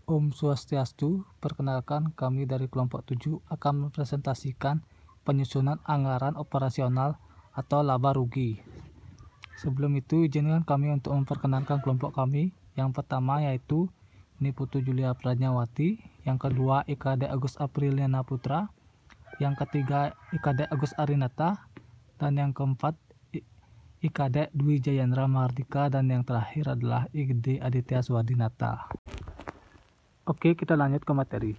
Om Swastiastu, perkenalkan kami dari kelompok 7 akan mempresentasikan penyusunan anggaran operasional atau laba rugi. Sebelum itu, izinkan kami untuk memperkenalkan kelompok kami. Yang pertama yaitu Niputu Julia Prajnawati, yang kedua IKD Agus Apriliana Putra, yang ketiga IKD Agus Arinata, dan yang keempat IKD Dwi Jayendra Mardika, dan yang terakhir adalah IKD Aditya Swadinata. Oke, kita lanjut ke materi.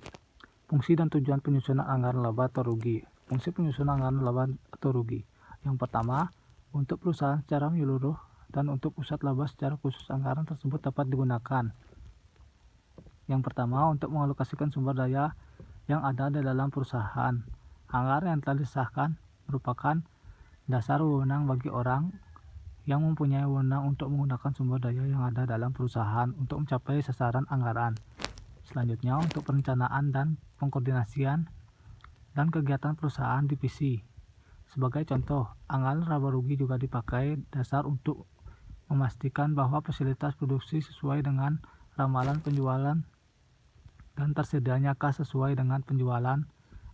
Fungsi dan tujuan penyusunan anggaran laba atau rugi. Fungsi penyusunan anggaran laba atau rugi. Yang pertama, untuk perusahaan secara menyeluruh dan untuk pusat laba secara khusus anggaran tersebut dapat digunakan. Yang pertama, untuk mengalokasikan sumber daya yang ada di dalam perusahaan. Anggaran yang telah disahkan merupakan dasar wewenang bagi orang yang mempunyai wewenang untuk menggunakan sumber daya yang ada dalam perusahaan untuk mencapai sasaran anggaran. Selanjutnya, untuk perencanaan dan pengkoordinasian dan kegiatan perusahaan divisi. Sebagai contoh, anggaran laba rugi juga dipakai dasar untuk memastikan bahwa fasilitas produksi sesuai dengan ramalan penjualan dan tersedianya kas sesuai dengan penjualan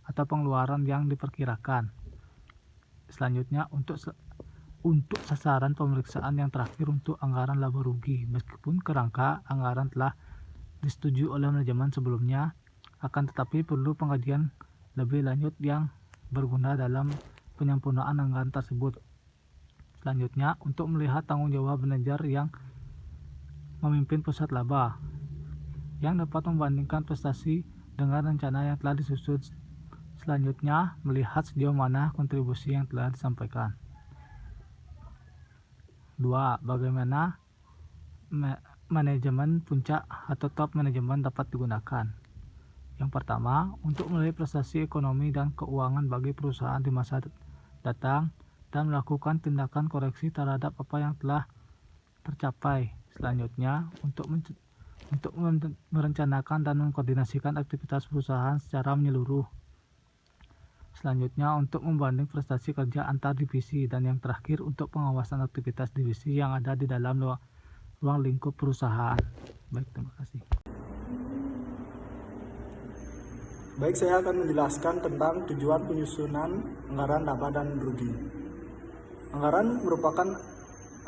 atau pengeluaran yang diperkirakan. Selanjutnya, untuk sasaran pemeriksaan yang terakhir untuk anggaran laba rugi, meskipun kerangka anggaran telah disetujui oleh manajemen sebelumnya, akan tetapi perlu pengkajian lebih lanjut yang berguna dalam penyempurnaan anggaran tersebut. Selanjutnya, untuk melihat tanggung jawab manajer yang memimpin pusat laba, yang dapat membandingkan prestasi dengan rencana yang telah disusun. Selanjutnya, melihat sejauh mana kontribusi yang telah disampaikan. 2. Bagaimana manajemen puncak atau top manajemen dapat digunakan. Yang pertama, untuk melihat prestasi ekonomi dan keuangan bagi perusahaan di masa datang dan melakukan tindakan koreksi terhadap apa yang telah tercapai. Selanjutnya, untuk merencanakan dan mengkoordinasikan aktivitas perusahaan secara menyeluruh. Selanjutnya, untuk membanding prestasi kerja antar divisi, dan yang terakhir untuk pengawasan aktivitas divisi yang ada di dalam ruang lingkup perusahaan. Baik, terima kasih. Baik, saya akan menjelaskan tentang tujuan penyusunan anggaran laba dan rugi. Anggaran merupakan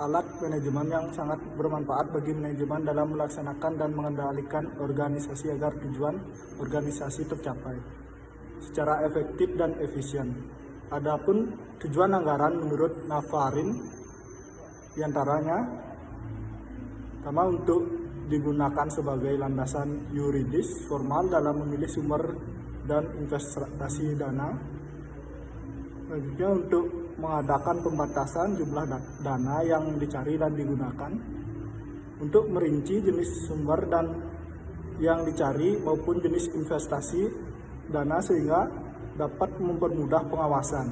alat manajemen yang sangat bermanfaat bagi manajemen dalam melaksanakan dan mengendalikan organisasi agar tujuan organisasi tercapai secara efektif dan efisien. Adapun tujuan anggaran menurut Nafarin diantaranya pertama, untuk digunakan sebagai landasan yuridis formal dalam memilih sumber dan investasi dana. Selanjutnya, untuk mengadakan pembatasan jumlah dana yang dicari dan digunakan, untuk merinci jenis sumber dan yang dicari maupun jenis investasi dana sehingga dapat mempermudah pengawasan.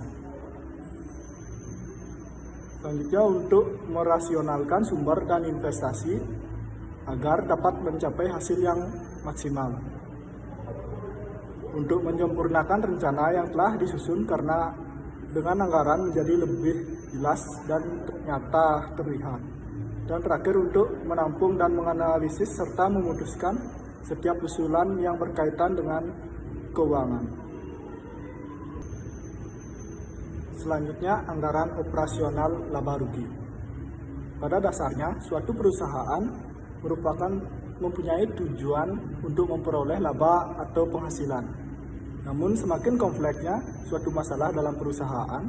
Selanjutnya, untuk merasionalkan sumber dan investasi agar dapat mencapai hasil yang maksimal. Untuk menyempurnakan rencana yang telah disusun karena dengan anggaran menjadi lebih jelas dan nyata terlihat. Dan terakhir, untuk menampung dan menganalisis serta memutuskan setiap usulan yang berkaitan dengan keuangan. Selanjutnya, anggaran operasional laba rugi. Pada dasarnya, suatu perusahaan mempunyai tujuan untuk memperoleh laba atau penghasilan. Namun, semakin kompleksnya suatu masalah dalam perusahaan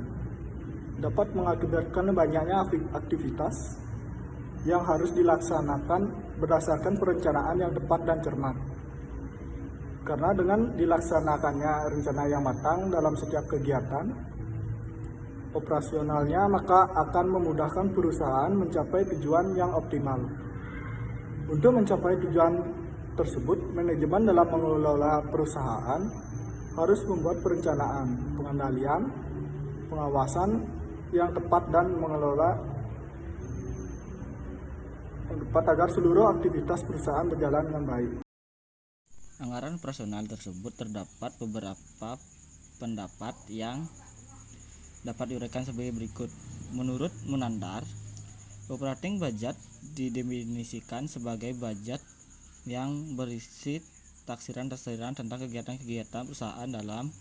dapat mengakibatkan banyaknya aktivitas yang harus dilaksanakan berdasarkan perencanaan yang tepat dan cermat. Karena dengan dilaksanakannya rencana yang matang dalam setiap kegiatan operasionalnya, maka akan memudahkan perusahaan mencapai tujuan yang optimal. Untuk mencapai tujuan tersebut, manajemen dalam mengelola perusahaan harus membuat perencanaan, pengendalian, pengawasan yang tepat dan mengelola yang tepat agar seluruh aktivitas perusahaan berjalan dengan baik. Anggaran operasional tersebut terdapat beberapa pendapat yang dapat diuraikan sebagai berikut. Menurut Munandar, operating budget didefinisikan sebagai budget yang berisi taksiran-taksiran tentang kegiatan-kegiatan perusahaan dalam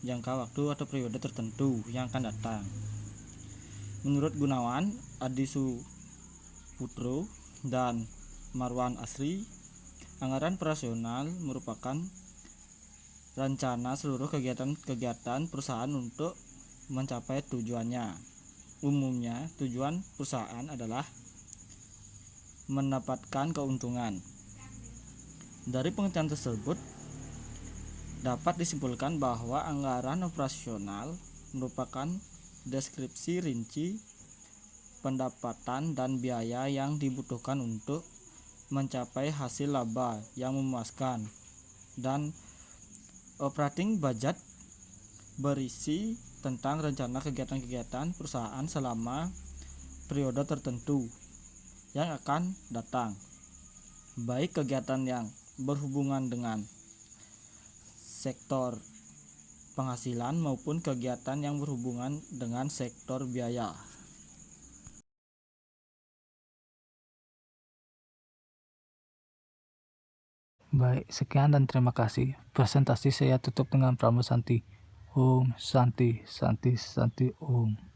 jangka waktu atau periode tertentu yang akan datang. Menurut Gunawan Adi Suputro dan Marwan Asri, anggaran operasional merupakan rencana seluruh kegiatan-kegiatan perusahaan untuk mencapai tujuannya. Umumnya, tujuan perusahaan adalah mendapatkan keuntungan. Dari pengertian tersebut, dapat disimpulkan bahwa anggaran operasional merupakan deskripsi rinci pendapatan dan biaya yang dibutuhkan untuk mencapai hasil laba yang memuaskan, dan operating budget berisi tentang rencana kegiatan-kegiatan perusahaan selama periode tertentu yang akan datang, baik kegiatan yang berhubungan dengan sektor penghasilan maupun kegiatan yang berhubungan dengan sektor biaya. Baik, sekian dan terima kasih. Presentasi saya tutup dengan Pramu Santi. Om Santi, Santi, Santi, Om.